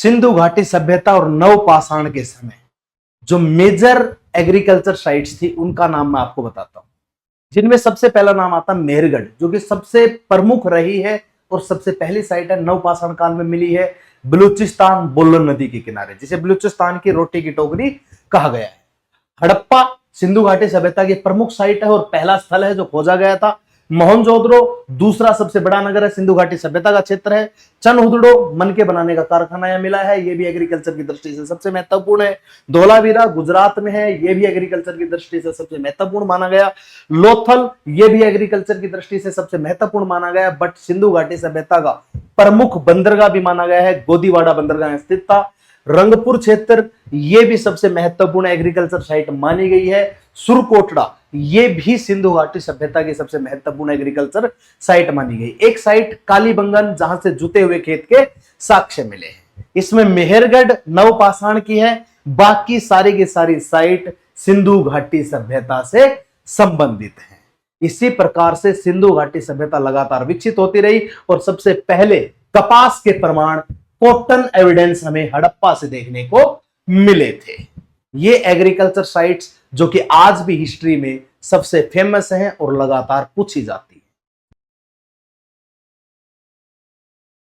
सिंधु घाटी सभ्यता और नवपाषाण के समय जो मेजर एग्रीकल्चर साइट्स थी उनका नाम मैं आपको बताता हूं, जिनमें सबसे पहला नाम आता है मेहरगढ़, जो कि सबसे प्रमुख रही है और सबसे पहली साइट है, नवपाषाण काल में मिली है, बलूचिस्तान बोलन नदी के किनारे, जिसे बलूचिस्तान की रोटी की टोकरी कहा गया है। हड़प्पा सिंधु घाटी सभ्यता की प्रमुख साइट है और पहला स्थल है जो खोजा गया था। मोहनजोदड़ो दूसरा सबसे बड़ा नगर है, सिंधु घाटी सभ्यता का क्षेत्र है। चनहुदड़ो मन के बनाने का कारखाना यहां मिला है, यह भी एग्रीकल्चर की दृष्टि से सबसे महत्वपूर्ण है। धोलावीरा गुजरात में है, यह भी एग्रीकल्चर की दृष्टि से सबसे महत्वपूर्ण माना गया। लोथल यह भी एग्रीकल्चर की दृष्टि से सबसे महत्वपूर्ण माना गया, बट सिंधु घाटी सभ्यता का प्रमुख बंदरगाह भी माना गया है, गोदीवाड़ा बंदरगाह स्थित था। रंगपुर क्षेत्र यह भी सबसे महत्वपूर्ण एग्रीकल्चर साइट मानी गई है। सुरकोटड़ा ये भी सिंधु घाटी सभ्यता की सबसे महत्वपूर्ण एग्रीकल्चर साइट मानी गई। एक साइट कालीबंगन, जहां से जुते हुए खेत के साक्ष्य मिले हैं। इसमें मेहरगढ़ नवपाषाण की है, बाकी सारी की सारी साइट सिंधु घाटी सभ्यता से संबंधित है। इसी प्रकार से सिंधु घाटी सभ्यता लगातार विकसित होती रही और सबसे पहले कपास के प्रमाण, कॉटन एविडेंस हमें हड़प्पा से देखने को मिले थे। ये एग्रीकल्चर साइट्स जो कि आज भी हिस्ट्री में सबसे फेमस हैं और लगातार पूछी जाती है।